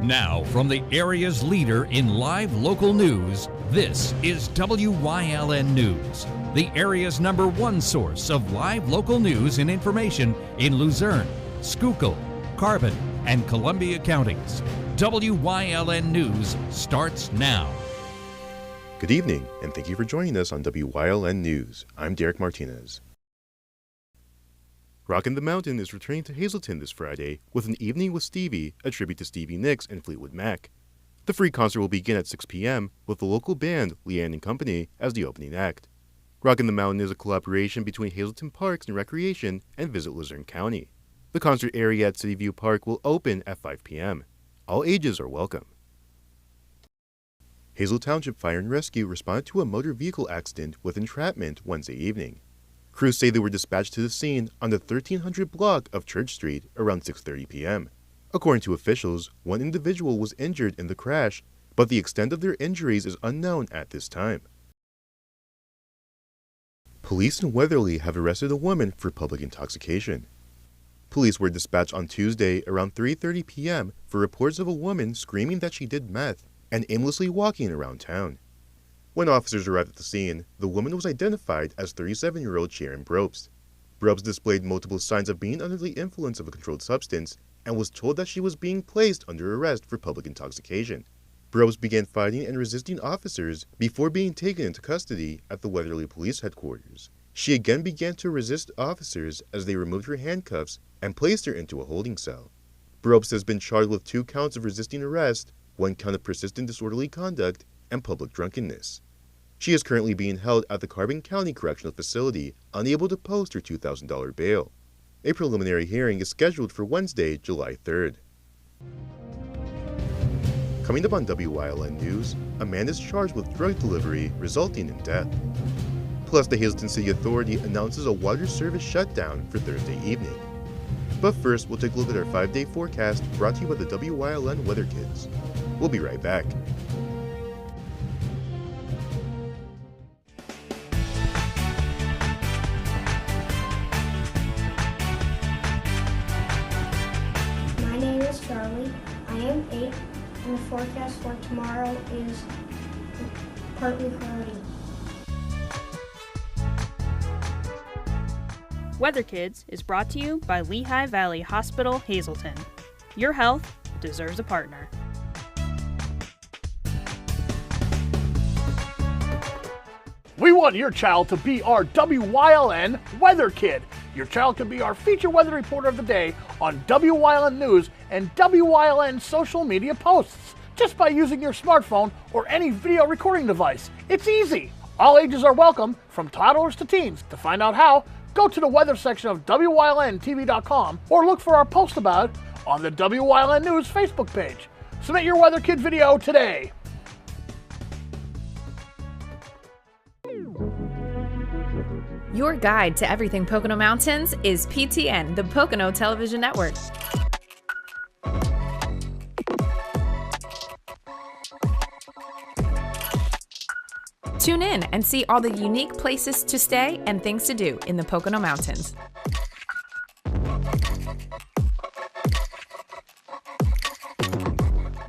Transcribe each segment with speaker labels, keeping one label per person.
Speaker 1: Now, from the area's leader in live local news, this is WYLN News, the area's #1 source of live local news and information in Luzerne, Schuylkill, Carbon, and Columbia counties. WYLN News starts now.
Speaker 2: Good evening, and thank you for joining us on WYLN News. I'm Derek Martinez. Rockin' the Mountain is returning to Hazleton this Friday with an Evening with Stevie, a tribute to Stevie Nicks and Fleetwood Mac. The free concert will begin at 6 p.m. with the local band, Leanne and Company, as the opening act. Rockin' the Mountain is a collaboration between Hazleton Parks and Recreation and Visit Luzerne County. The concert area at City View Park will open at 5 p.m. All ages are welcome. Hazel Township Fire and Rescue responded to a motor vehicle accident with entrapment Wednesday evening. Crews say they were dispatched to the scene on the 1300 block of Church Street around 6:30 p.m. According to officials, one individual was injured in the crash, but the extent of their injuries is unknown at this time. Police in Weatherly have arrested a woman for public intoxication. Police were dispatched on Tuesday around 3:30 p.m. for reports of a woman screaming that she did meth and aimlessly walking around town. When officers arrived at the scene, the woman was identified as 37-year-old Sharon Brobst. Brobst displayed multiple signs of being under the influence of a controlled substance and was told that she was being placed under arrest for public intoxication. Brobst began fighting and resisting officers before being taken into custody at the Weatherly Police Headquarters. She again began to resist officers as they removed her handcuffs and placed her into a holding cell. Brobst has been charged with 2 counts of resisting arrest, 1 count of persistent disorderly conduct, and public drunkenness. She is currently being held at the Carbon County Correctional Facility, unable to post her $2,000 bail. A preliminary hearing is scheduled for Wednesday, July 3rd. Coming up on WYLN News, a man is charged with drug delivery resulting in death. Plus, the Hazleton City Authority announces a water service shutdown for Thursday evening. But first, we'll take a look at our 5-day forecast brought to you by the WYLN Weather Kids. We'll be right back.
Speaker 3: My name is Charlie. I am 8, and the forecast for tomorrow is partly cloudy.
Speaker 4: Weather Kids is brought to you by Lehigh Valley Hospital, Hazleton. Your health deserves a partner.
Speaker 5: We want your child to be our WYLN Weather Kid. Your child can be our feature weather reporter of the day on WYLN News and WYLN social media posts, just by using your smartphone or any video recording device. It's easy. All ages are welcome, from toddlers to teens. To find out how, go to the weather section of WYLNTV.com or look for our post about it on the WYLN News Facebook page. Submit your Weather Kid video today.
Speaker 6: Your guide to everything Pocono Mountains is PTN, the Pocono Television Network. Tune in and see all the unique places to stay and things to do in the Pocono Mountains.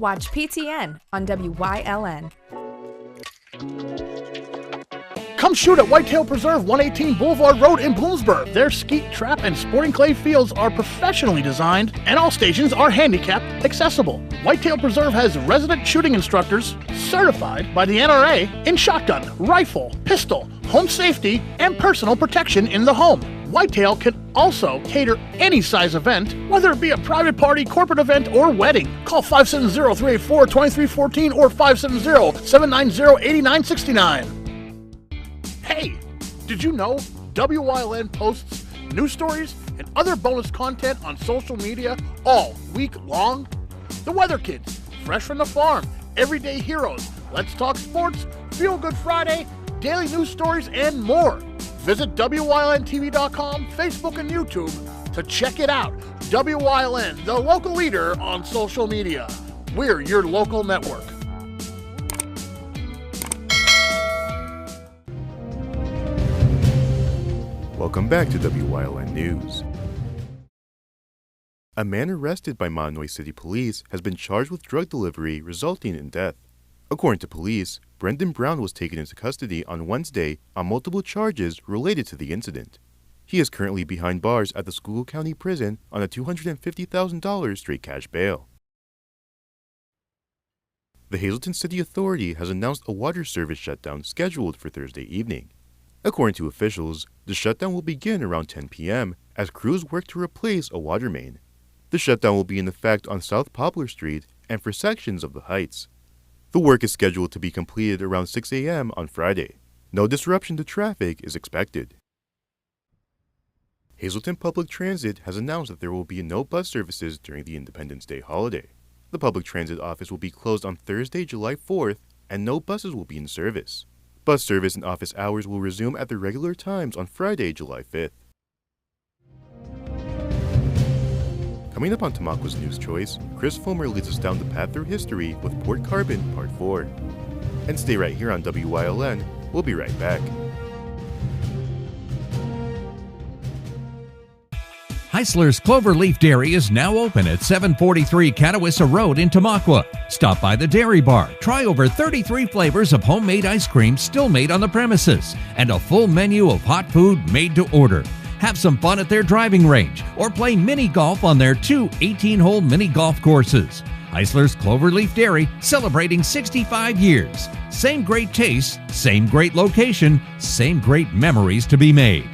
Speaker 6: Watch PTN on WYLN.
Speaker 5: Come shoot at Whitetail Preserve, 118 Boulevard Road in Bloomsburg. Their skeet, trap, and sporting clay fields are professionally designed, and all stations are handicap accessible. Whitetail Preserve has resident shooting instructors certified by the NRA in shotgun, rifle, pistol, home safety, and personal protection in the home. Whitetail can also cater any size event, whether it be a private party, corporate event, or wedding. Call 570-384-2314 or 570-790-8969. Hey, did you know WYLN posts news stories and other bonus content on social media all week long? The Weather Kids, Fresh from the Farm, Everyday Heroes, Let's Talk Sports, Feel Good Friday, daily news stories, and more. Visit WYLNTV.com, Facebook, and YouTube to check it out. WYLN, the local leader on social media. We're your local network.
Speaker 2: Welcome back to WYLN News. A man arrested by Monomoy City Police has been charged with drug delivery resulting in death. According to police, Brendan Brown was taken into custody on Wednesday on multiple charges related to the incident. He is currently behind bars at the Schuylkill County Prison on a $250,000 straight cash bail. The Hazleton City Authority has announced a water service shutdown scheduled for Thursday evening. According to officials, the shutdown will begin around 10 p.m. as crews work to replace a water main. The shutdown will be in effect on South Poplar Street and for sections of the Heights. The work is scheduled to be completed around 6 a.m. on Friday. No disruption to traffic is expected. Hazleton Public Transit has announced that there will be no bus services during the Independence Day holiday. The public transit office will be closed on Thursday, July 4th, and no buses will be in service. Bus service and office hours will resume at their regular times on Friday, July 5th. Coming up on Tamaqua's News Choice, Chris Fulmer leads us down the path through history with Port Carbon Part 4. And stay right here on WYLN. We'll be right back.
Speaker 1: Heisler's Cloverleaf Dairy is now open at 743 Catawissa Road in Tamaqua. Stop by the dairy bar, try over 33 flavors of homemade ice cream still made on the premises, and a full menu of hot food made to order. Have some fun at their driving range, or play mini golf on their two 18-hole mini golf courses. Heisler's Cloverleaf Dairy, celebrating 65 years. Same great taste, same great location, same great memories to be made.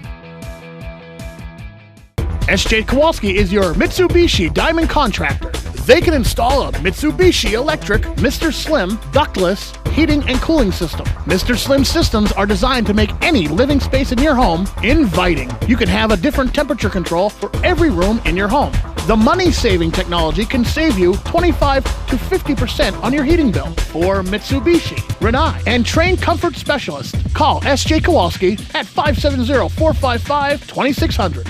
Speaker 5: SJ Kowalski is your Mitsubishi Diamond Contractor. They can install a Mitsubishi electric Mr. Slim ductless heating and cooling system. Mr. Slim systems are designed to make any living space in your home inviting. You can have a different temperature control for every room in your home. The money-saving technology can save you 25 to 50% on your heating bill. For Mitsubishi, Rinnai, and trained comfort specialists, call SJ Kowalski at 570-455-2600.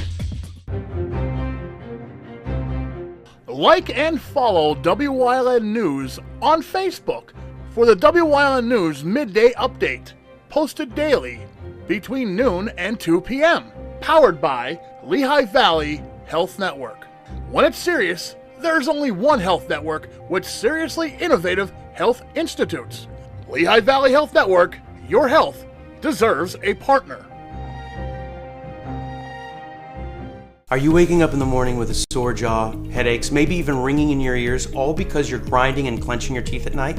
Speaker 5: Like and follow WYLN News on Facebook for the WYLN News Midday Update, posted daily between noon and 2 p.m., powered by Lehigh Valley Health Network. When it's serious, there's only one health network with seriously innovative health institutes. Lehigh Valley Health Network, your health deserves a partner.
Speaker 7: Are you waking up in the morning with a sore jaw, headaches, maybe even ringing in your ears, all because you're grinding and clenching your teeth at night?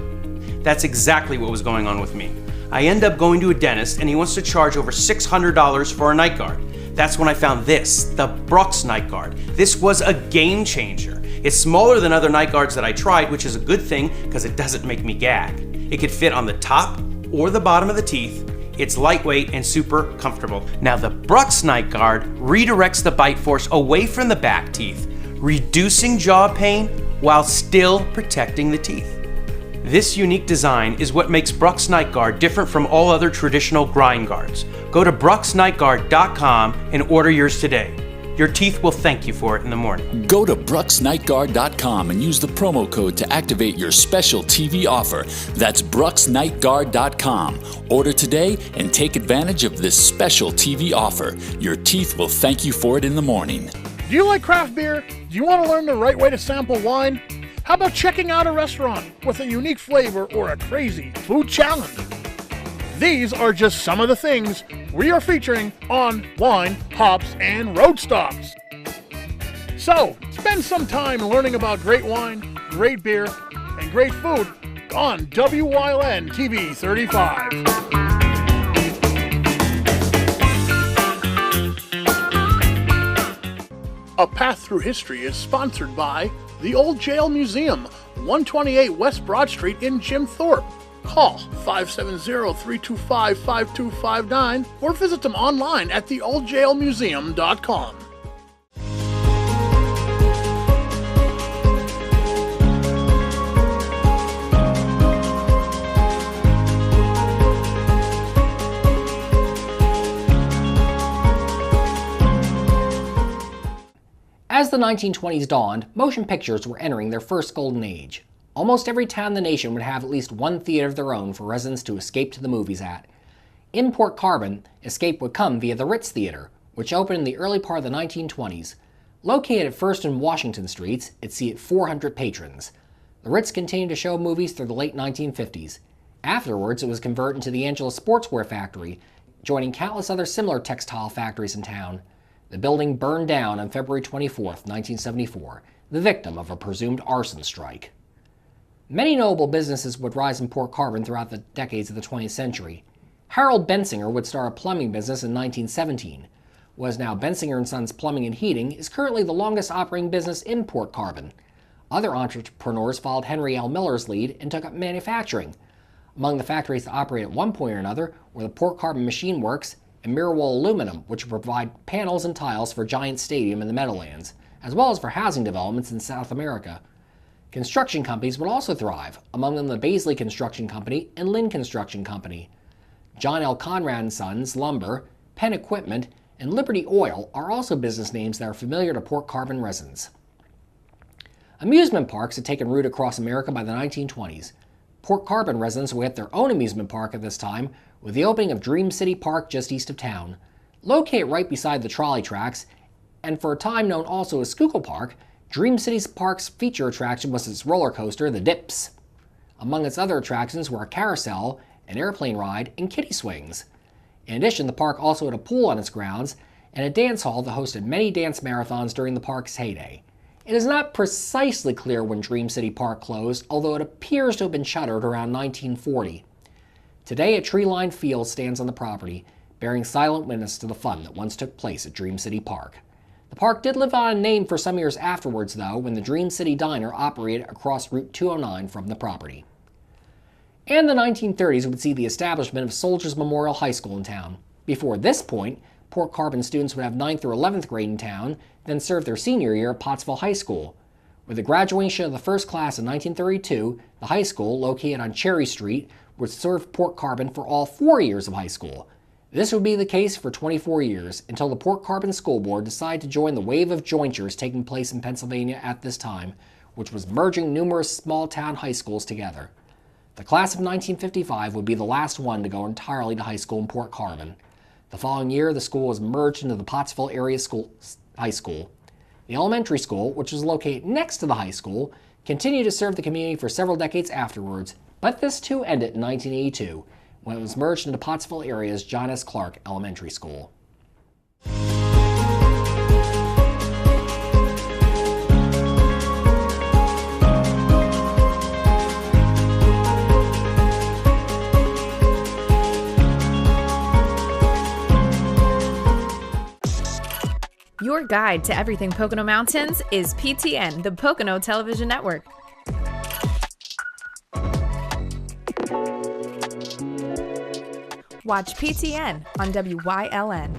Speaker 7: That's exactly what was going on with me. I end up going to a dentist and he wants to charge over $600 for a night guard. That's when I found this, the Brux night guard. This was a game changer. It's smaller than other night guards that I tried, which is a good thing because it doesn't make me gag. It could fit on the top or the bottom of the teeth. It's lightweight and super comfortable. Now the Brux Night Guard redirects the bite force away from the back teeth, reducing jaw pain while still protecting the teeth. This unique design is what makes Brux Night Guard different from all other traditional grind guards. Go to bruxnightguard.com and order yours today. Your teeth will thank you for it in the morning.
Speaker 8: Go to bruxnightguard.com and use the promo code to activate your special TV offer. That's bruxnightguard.com. Order today and take advantage of this special TV offer. Your teeth will thank you for it in the morning.
Speaker 5: Do you like craft beer? Do you want to learn the right way to sample wine? How about checking out a restaurant with a unique flavor or a crazy food challenge? These are just some of the things we are featuring on Wine, Hops, and Road Stops. So, spend some time learning about great wine, great beer, and great food on WYLN TV 35. A Path Through History is sponsored by the Old Jail Museum, 128 West Broad Street in Jim Thorpe. Call 570-325-5259 or visit them online at theoldjailmuseum.com.
Speaker 9: As the 1920s dawned, motion pictures were entering their first golden age. Almost every town in the nation would have at least one theater of their own for residents to escape to the movies at. In Port Carbon, escape would come via the Ritz Theater, which opened in the early part of the 1920s. Located at 1st and Washington Streets, it seated 400 patrons. The Ritz continued to show movies through the late 1950s. Afterwards, it was converted into the Angeles Sportswear Factory, joining countless other similar textile factories in town. The building burned down on February 24, 1974, the victim of a presumed arson strike. Many notable businesses would rise in Port Carbon throughout the decades of the 20th century. Harold Bensinger would start a plumbing business in 1917. What is now Bensinger & Sons Plumbing and Heating is currently the longest operating business in Port Carbon. Other entrepreneurs followed Henry L. Miller's lead and took up manufacturing. Among the factories that operate at one point or another were the Port Carbon Machine Works and Mirrorwall Aluminum, which provide panels and tiles for Giant Stadium in the Meadowlands, as well as for housing developments in South America. Construction companies would also thrive, among them the Baisley Construction Company and Lynn Construction Company. John L. Conrad & Sons Lumber, Penn Equipment, and Liberty Oil are also business names that are familiar to Port Carbon residents. Amusement parks had taken root across America by the 1920s. Port Carbon residents would get their own amusement park at this time with the opening of Dream City Park just east of town. Located right beside the trolley tracks, and for a time known also as Schuylkill Park, Dream City Park's feature attraction was its roller coaster, the Dips. Among its other attractions were a carousel, an airplane ride, and kiddie swings. In addition, the park also had a pool on its grounds and a dance hall that hosted many dance marathons during the park's heyday. It is not precisely clear when Dream City Park closed, although it appears to have been shuttered around 1940. Today, a tree-lined field stands on the property, bearing silent witness to the fun that once took place at Dream City Park. The park did live on a name for some years afterwards, though, when the Dream City Diner operated across Route 209 from the property. And the 1930s would see the establishment of Soldiers Memorial High School in town. Before this point, Port Carbon students would have 9th through 11th grade in town, then serve their senior year at Pottsville High School. With the graduation of the first class in 1932, the high school, located on Cherry Street, would serve Port Carbon for all 4 years of high school. This would be the case for 24 years, until the Port Carbon School Board decided to join the wave of jointures taking place in Pennsylvania at this time, which was merging numerous small-town high schools together. The class of 1955 would be the last one to go entirely to high school in Port Carbon. The following year, the school was merged into the Pottsville Area High School. The elementary school, which was located next to the high school, continued to serve the community for several decades afterwards, but this too ended in 1982, when it was merged into Pottsville area's John S. Clark Elementary School.
Speaker 6: Your guide to everything Pocono Mountains is PTN, the Pocono Television Network. Watch PTN on WYLN.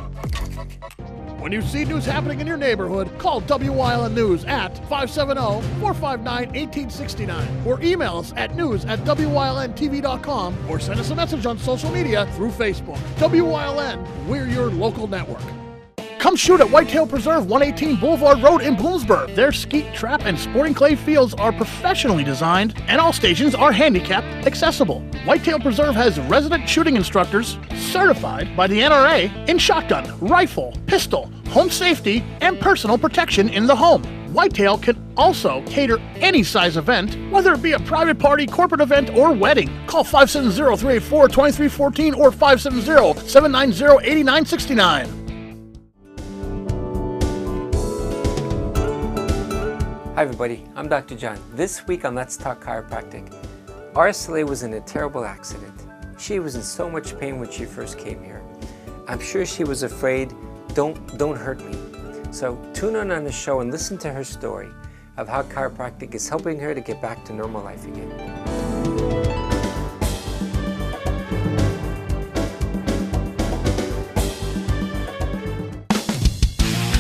Speaker 5: When you see news happening in your neighborhood, call WYLN News at 570-459-1869 or email us at news@WYLNTV.com or send us a message on social media through Facebook. WYLN, we're your local network. Come shoot at Whitetail Preserve, 118 Boulevard Road in Bloomsburg. Their skeet, trap, and sporting clay fields are professionally designed, and all stations are handicap accessible. Whitetail Preserve has resident shooting instructors certified by the NRA in shotgun, rifle, pistol, home safety, and personal protection in the home. Whitetail can also cater any size event, whether it be a private party, corporate event, or wedding. Call 570-384-2314 or 570-790-8969.
Speaker 10: Hi everybody, I'm Dr. John. This week on Let's Talk Chiropractic. Araceli was in a terrible accident. She was in so much pain when she first came here. I'm sure she was afraid, don't hurt me. So tune in on the show and listen to her story of how chiropractic is helping her to get back to normal life again.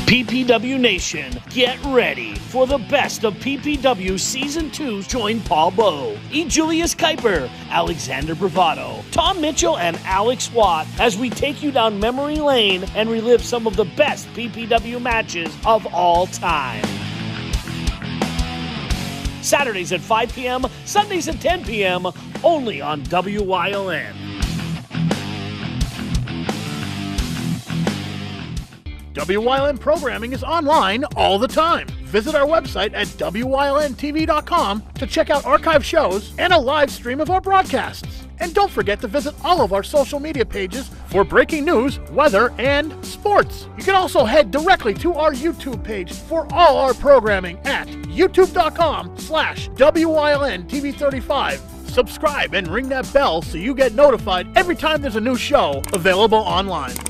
Speaker 11: PPW Nation, get ready for the best of PPW Season 2. Join Paul Bowe, E. Julius Kuiper, Alexander Bravado, Tom Mitchell, and Alex Watt as we take you down memory lane and relive some of the best PPW matches of all time. Saturdays at 5 p.m., Sundays at 10 p.m., only on WYLN.
Speaker 5: WYLN programming is online all the time. Visit our website at WYLNTV.com to check out archive shows and a live stream of our broadcasts. And don't forget to visit all of our social media pages for breaking news, weather, and sports. You can also head directly to our YouTube page for all our programming at youtube.com/WYLNTV35. Subscribe and ring that bell so you get notified every time there's a new show available online.